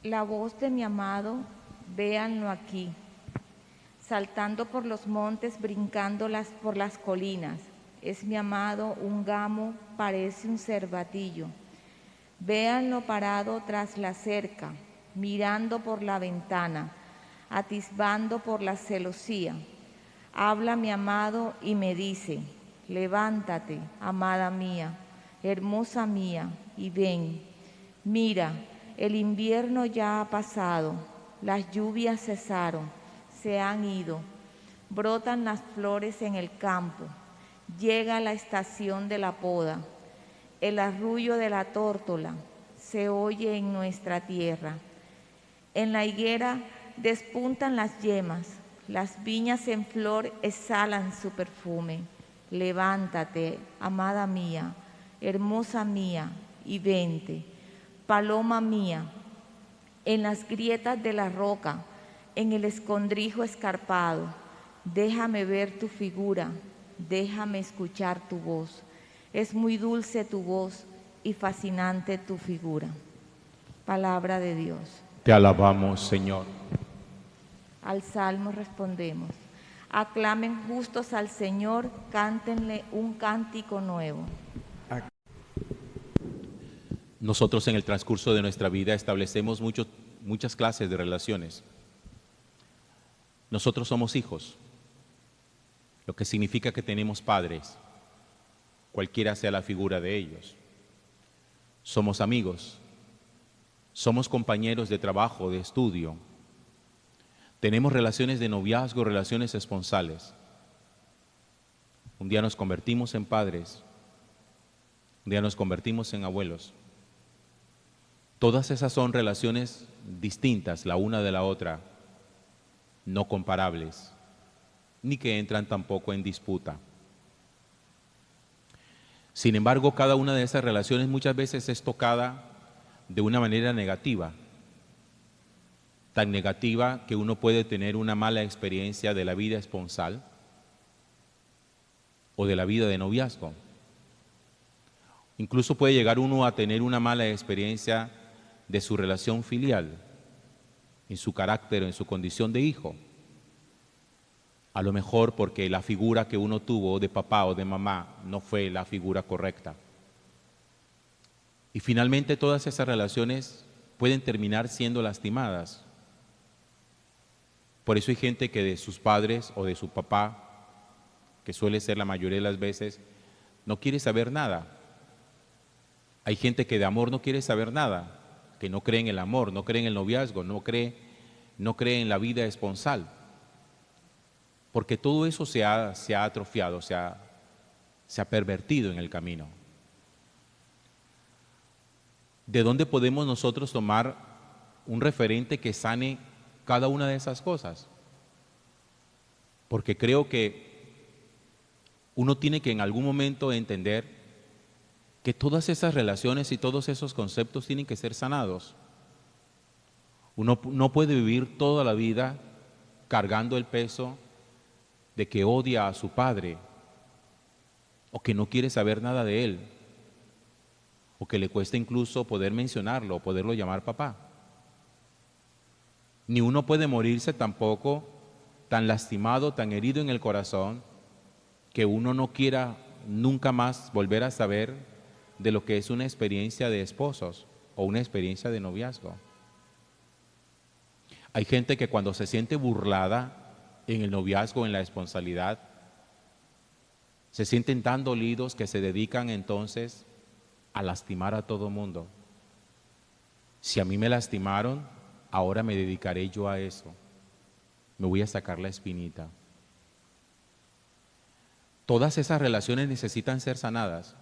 La voz de mi amado, véanlo aquí, saltando por los montes, brincando por las colinas. Es mi amado un gamo, parece un cervatillo. Véanlo parado tras la cerca, mirando por la ventana, atisbando por la celosía. Habla mi amado y me dice: levántate, amada mía, hermosa mía, y ven. Mira, el invierno ya ha pasado, las lluvias cesaron, se han ido, brotan las flores en el campo, llega la estación de la poda, el arrullo de la tórtola se oye en nuestra tierra. En la higuera despuntan las yemas, las viñas en flor exhalan su perfume. Levántate, amada mía, hermosa mía, y vente. Paloma mía, en las grietas de la roca, en el escondrijo escarpado, déjame ver tu figura, déjame escuchar tu voz. Es muy dulce tu voz y fascinante tu figura. Palabra de Dios. Te alabamos, Señor. Al salmo respondemos: aclamen justos al Señor, cántenle un cántico nuevo. Nosotros en el transcurso de nuestra vida establecemos muchas clases de relaciones. Nosotros somos hijos, lo que significa que tenemos padres, cualquiera sea la figura de ellos. Somos amigos, somos compañeros de trabajo, de estudio. Tenemos relaciones de noviazgo, relaciones esponsales. Un día nos convertimos en padres, un día nos convertimos en abuelos. Todas esas son relaciones distintas la una de la otra, no comparables, ni que entran tampoco en disputa. Sin embargo, cada una de esas relaciones muchas veces es tocada de una manera negativa, tan negativa que uno puede tener una mala experiencia de la vida esponsal o de la vida de noviazgo. Incluso puede llegar uno a tener una mala experiencia de su relación filial, en su carácter, en su condición de hijo. A lo mejor porque la figura que uno tuvo de papá o de mamá no fue la figura correcta. Y finalmente todas esas relaciones pueden terminar siendo lastimadas. Por eso hay gente que de sus padres o de su papá, que suele ser la mayoría de las veces, no quiere saber nada. Hay gente que de amor no quiere saber nada, que no cree en el amor, no cree en el noviazgo, no cree en la vida esponsal. Porque todo eso se ha atrofiado, se ha pervertido en el camino. ¿De dónde podemos nosotros tomar un referente que sane cada una de esas cosas? Porque creo que uno tiene que en algún momento entender que todas esas relaciones y todos esos conceptos tienen que ser sanados. Uno no puede vivir toda la vida cargando el peso de que odia a su padre, o que no quiere saber nada de él, o que le cuesta incluso poder mencionarlo o poderlo llamar papá. Ni uno puede morirse tampoco tan lastimado, tan herido en el corazón, que uno no quiera nunca más volver a saber de lo que es una experiencia de esposos o una experiencia de noviazgo. Hay gente que cuando se siente burlada en el noviazgo, en la esponsalidad, se sienten tan dolidos que se dedican entonces a lastimar a todo mundo. Si a mí me lastimaron, ahora me dedicaré yo a eso. Me voy a sacar la espinita. Todas esas relaciones necesitan ser sanadas.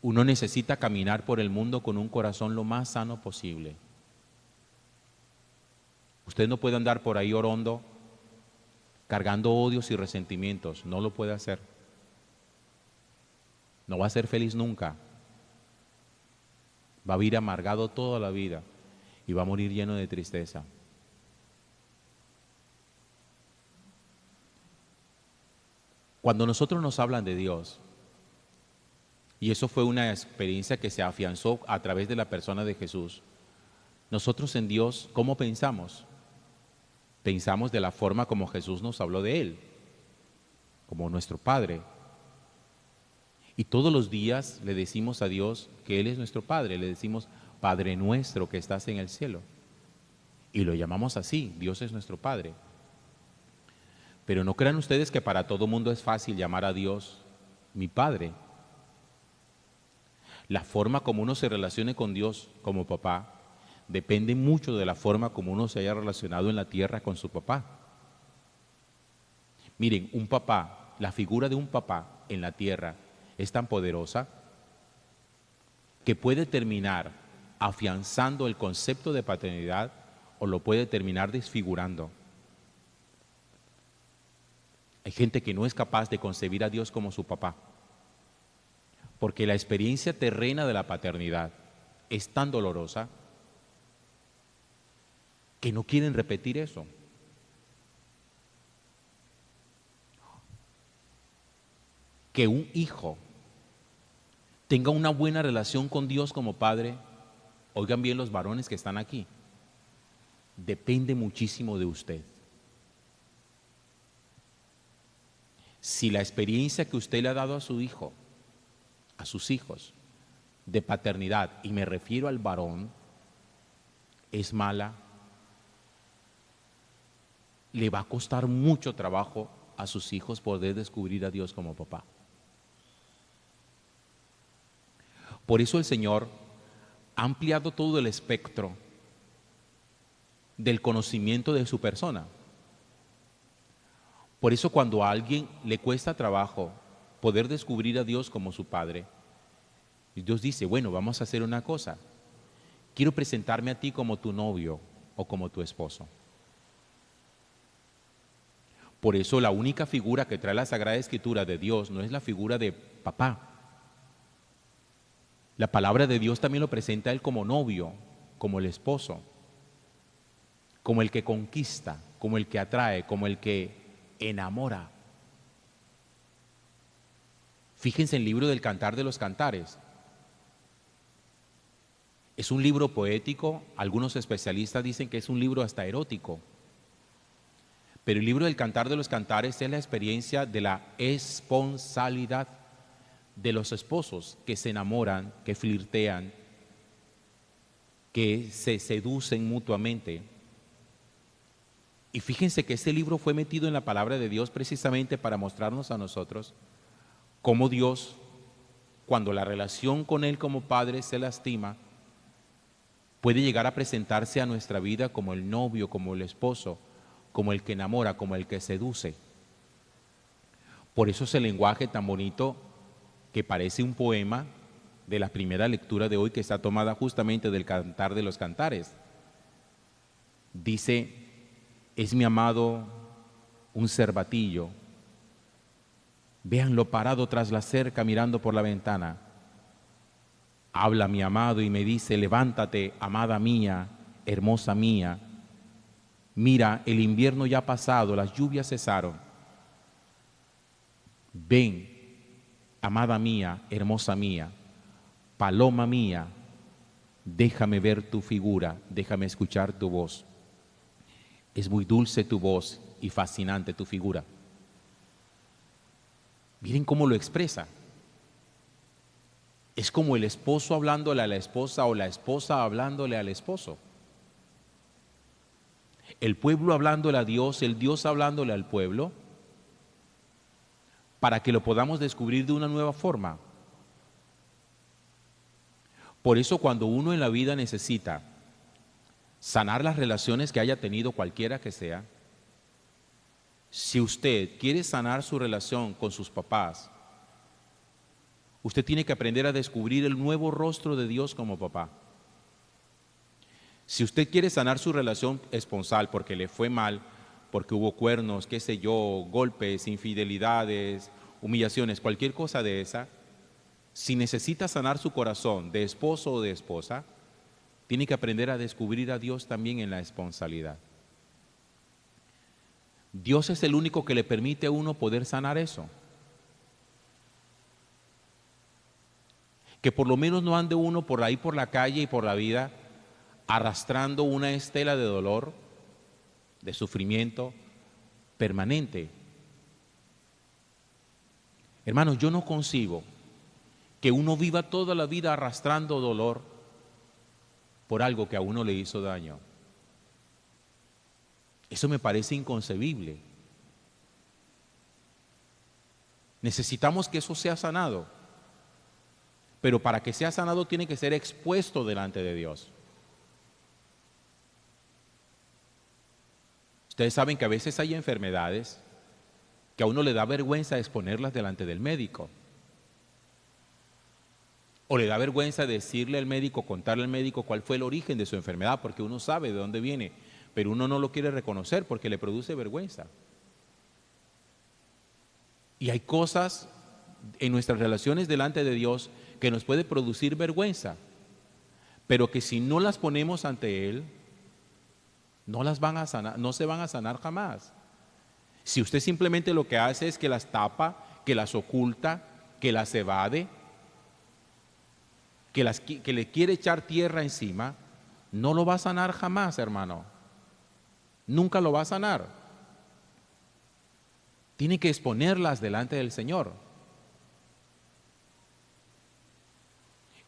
Uno necesita caminar por el mundo con un corazón lo más sano posible. Usted no puede andar por ahí orondo, cargando odios y resentimientos. No lo puede hacer. No va a ser feliz nunca. Va a vivir amargado toda la vida y va a morir lleno de tristeza. Cuando nosotros nos hablan de Dios, y eso fue una experiencia que se afianzó a través de la persona de Jesús, nosotros en Dios, ¿cómo pensamos? Pensamos de la forma como Jesús nos habló de Él, como nuestro Padre. Y todos los días le decimos a Dios que Él es nuestro Padre, le decimos, Padre nuestro que estás en el cielo. Y lo llamamos así, Dios es nuestro Padre. Pero no crean ustedes que para todo mundo es fácil llamar a Dios mi Padre. La forma como uno se relacione con Dios como papá depende mucho de la forma como uno se haya relacionado en la tierra con su papá. Miren, un papá, la figura de un papá en la tierra es tan poderosa que puede terminar afianzando el concepto de paternidad o lo puede terminar desfigurando. Hay gente que no es capaz de concebir a Dios como su papá, porque la experiencia terrena de la paternidad es tan dolorosa que no quieren repetir eso. Que un hijo tenga una buena relación con Dios como padre, oigan bien los varones que están aquí, depende muchísimo de usted. Si la experiencia que usted le ha dado a su hijo, a sus hijos, de paternidad, y me refiero al varón, es mala, le va a costar mucho trabajo a sus hijos poder descubrir a Dios como papá. Por eso el Señor ha ampliado todo el espectro del conocimiento de su persona. Por eso cuando a alguien le cuesta trabajo poder descubrir a Dios como su Padre, Dios dice, bueno, vamos a hacer una cosa. Quiero presentarme a ti como tu novio o como tu esposo. Por eso la única figura que trae la Sagrada Escritura de Dios no es la figura de papá. La palabra de Dios también lo presenta a Él como novio, como el esposo, como el que conquista, como el que atrae, como el que enamora. Fíjense en el libro del Cantar de los Cantares. Es un libro poético, algunos especialistas dicen que es un libro hasta erótico. Pero el libro del Cantar de los Cantares es la experiencia de la esponsalidad de los esposos que se enamoran, que flirtean, que se seducen mutuamente. Y fíjense que este libro fue metido en la palabra de Dios precisamente para mostrarnos a nosotros cómo Dios, cuando la relación con Él como Padre se lastima, puede llegar a presentarse a nuestra vida como el novio, como el esposo, como el que enamora, como el que seduce. Por eso ese lenguaje tan bonito que parece un poema de la primera lectura de hoy, que está tomada justamente del Cantar de los Cantares. Dice, es mi amado un cervatillo, véanlo parado tras la cerca mirando por la ventana. Habla mi amado y me dice, levántate, amada mía, hermosa mía. Mira, el invierno ya ha pasado, las lluvias cesaron. Ven, amada mía, hermosa mía, paloma mía, déjame ver tu figura, déjame escuchar tu voz. Es muy dulce tu voz y fascinante tu figura. Miren cómo lo expresa. Es como el esposo hablándole a la esposa o la esposa hablándole al esposo. El pueblo hablándole a Dios, el Dios hablándole al pueblo, para que lo podamos descubrir de una nueva forma. Por eso cuando uno en la vida necesita sanar las relaciones que haya tenido cualquiera que sea, si usted quiere sanar su relación con sus papás, usted tiene que aprender a descubrir el nuevo rostro de Dios como papá. Si usted quiere sanar su relación esponsal porque le fue mal, porque hubo cuernos, qué sé yo, golpes, infidelidades, humillaciones, cualquier cosa de esa, si necesita sanar su corazón de esposo o de esposa, tiene que aprender a descubrir a Dios también en la esponsalidad. Dios es el único que le permite a uno poder sanar eso. Que por lo menos no ande uno por ahí por la calle y por la vida arrastrando una estela de dolor, de sufrimiento permanente. Hermanos, yo no concibo que uno viva toda la vida arrastrando dolor por algo que a uno le hizo daño. Eso me parece inconcebible. Necesitamos que eso sea sanado, pero para que sea sanado tiene que ser expuesto delante de Dios. Ustedes saben que a veces hay enfermedades que a uno le da vergüenza exponerlas delante del médico. O le da vergüenza decirle al médico, contarle al médico cuál fue el origen de su enfermedad, porque uno sabe de dónde viene, pero uno no lo quiere reconocer porque le produce vergüenza. Y hay cosas en nuestras relaciones delante de Dios que nos puede producir vergüenza, pero que si no las ponemos ante Él, no las van a sanar, no se van a sanar jamás. Si usted simplemente lo que hace es que las tapa, que las oculta, que las evade, que le quiere echar tierra encima, no lo va a sanar jamás, hermano. Nunca lo va a sanar. Tiene que exponerlas delante del Señor.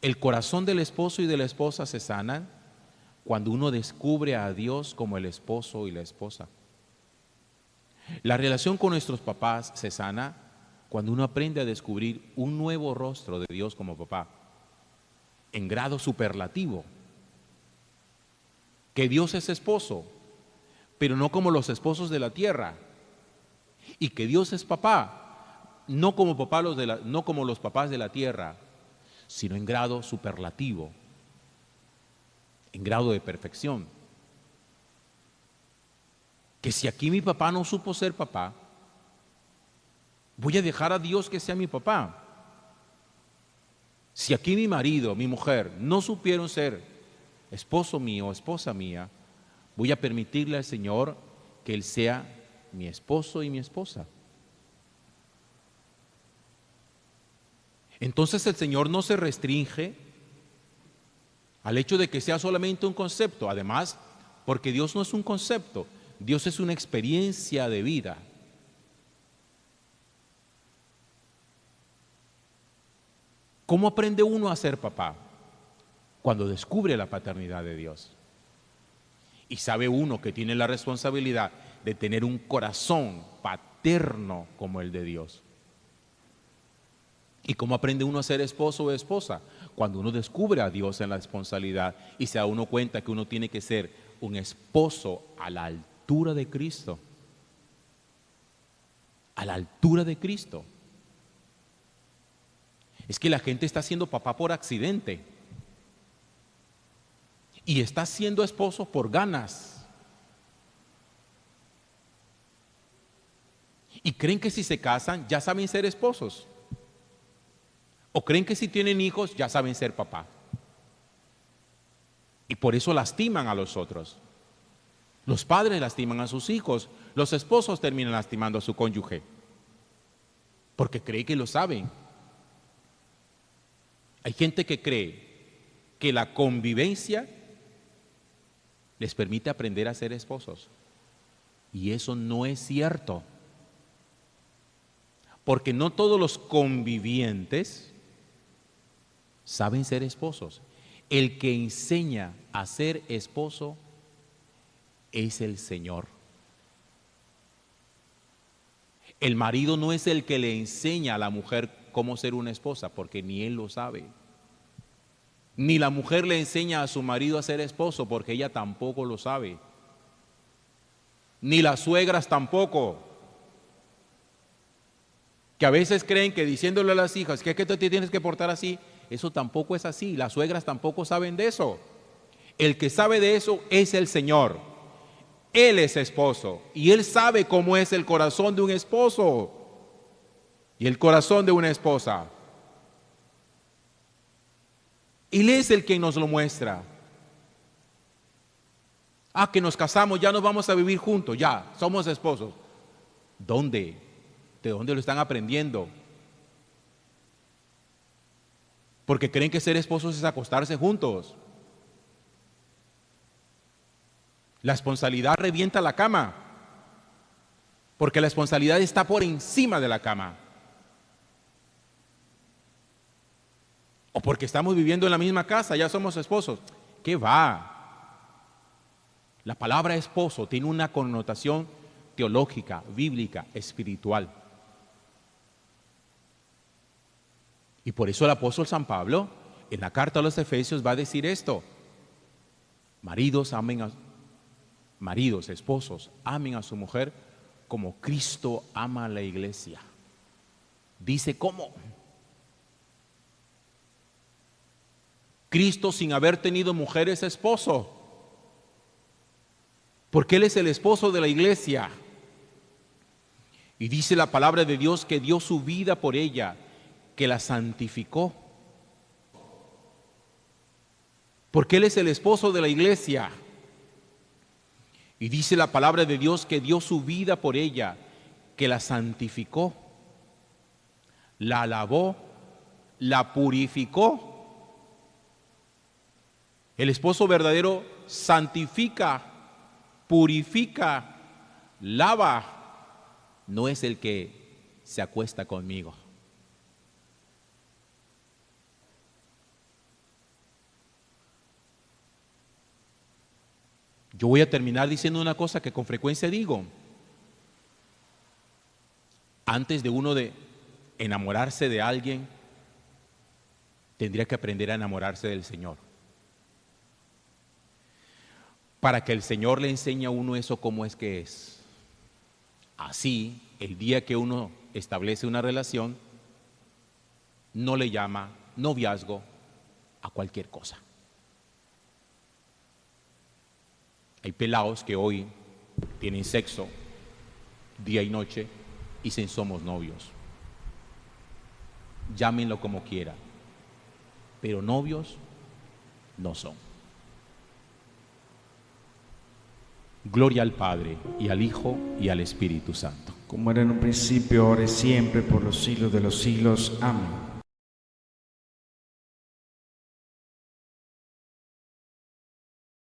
El corazón del esposo y de la esposa se sanan cuando uno descubre a Dios como el esposo y la esposa. La relación con nuestros papás se sana cuando uno aprende a descubrir un nuevo rostro de Dios como papá, en grado superlativo. Que Dios es esposo, pero no como los esposos de la tierra. Y que Dios es papá, no como los papás de la tierra, sino en grado superlativo, en grado de perfección. Que si aquí mi papá no supo ser papá, voy a dejar a Dios que sea mi papá. Si aquí mi marido, mi mujer, no supieron ser esposo mío o esposa mía, voy a permitirle al Señor que Él sea mi esposo y mi esposa. Entonces el Señor no se restringe al hecho de que sea solamente un concepto. Además, porque Dios no es un concepto, Dios es una experiencia de vida. ¿Cómo aprende uno a ser papá? Cuando descubre la paternidad de Dios. Y sabe uno que tiene la responsabilidad de tener un corazón paterno como el de Dios. ¿Y cómo aprende uno a ser esposo o esposa? Cuando uno descubre a Dios en la responsabilidad y se da uno cuenta que uno tiene que ser un esposo a la altura de Cristo. A la altura de Cristo. Es que la gente está siendo papá por accidente y está siendo esposo por ganas. Y creen que si se casan ya saben ser esposos. O creen que si tienen hijos ya saben ser papá. Y por eso lastiman a los otros. Los padres lastiman a sus hijos. Los esposos terminan lastimando a su cónyuge. Porque cree que lo saben. Hay gente que cree que la convivencia les permite aprender a ser esposos. Y eso no es cierto. Porque no todos los convivientes saben ser esposos. El que enseña a ser esposo es el Señor. El marido no es el que le enseña a la mujer cómo ser una esposa, porque ni él lo sabe. Ni la mujer le enseña a su marido a ser esposo, porque ella tampoco lo sabe. Ni las suegras tampoco. Que a veces creen que diciéndole a las hijas que es que tú te tienes que portar así, eso tampoco es así. Las suegras tampoco saben de eso. El que sabe de eso es el Señor. Él es esposo y Él sabe cómo es el corazón de un esposo y el corazón de una esposa. Él es el que nos lo muestra. Ah, que nos casamos, ya nos vamos a vivir juntos, ya, somos esposos. ¿Dónde? ¿De dónde lo están aprendiendo? Porque creen que ser esposos es acostarse juntos. La esponsalidad revienta la cama, porque la esponsalidad está por encima de la cama. O porque estamos viviendo en la misma casa, ya somos esposos. ¿Qué va? La palabra esposo tiene una connotación teológica, bíblica, espiritual. Y por eso el apóstol San Pablo, en la carta a los Efesios, va a decir esto: maridos, esposos, amen a su mujer como Cristo ama a la iglesia. Dice cómo. Cristo, sin haber tenido mujer, es esposo, porque Él es el esposo de la iglesia. Y dice la palabra de Dios que dio su vida por ella, que la santificó, porque Él es el esposo de la iglesia. Y dice la palabra de Dios que dio su vida por ella, que la santificó, la alabó, la purificó. El esposo verdadero santifica, purifica, lava. No es el que se acuesta conmigo. Yo voy a terminar diciendo una cosa que con frecuencia digo. Antes de uno de enamorarse de alguien, tendría que aprender a enamorarse del Señor. Para que el Señor le enseñe a uno eso como es que es. Así, el día que uno establece una relación, no le llama noviazgo a cualquier cosa. Hay pelados que hoy tienen sexo día y noche y dicen somos novios. Llámenlo como quiera, pero novios no son. Gloria al Padre, y al Hijo, y al Espíritu Santo. Como era en un principio, ahora y siempre, por los siglos de los siglos. Amén.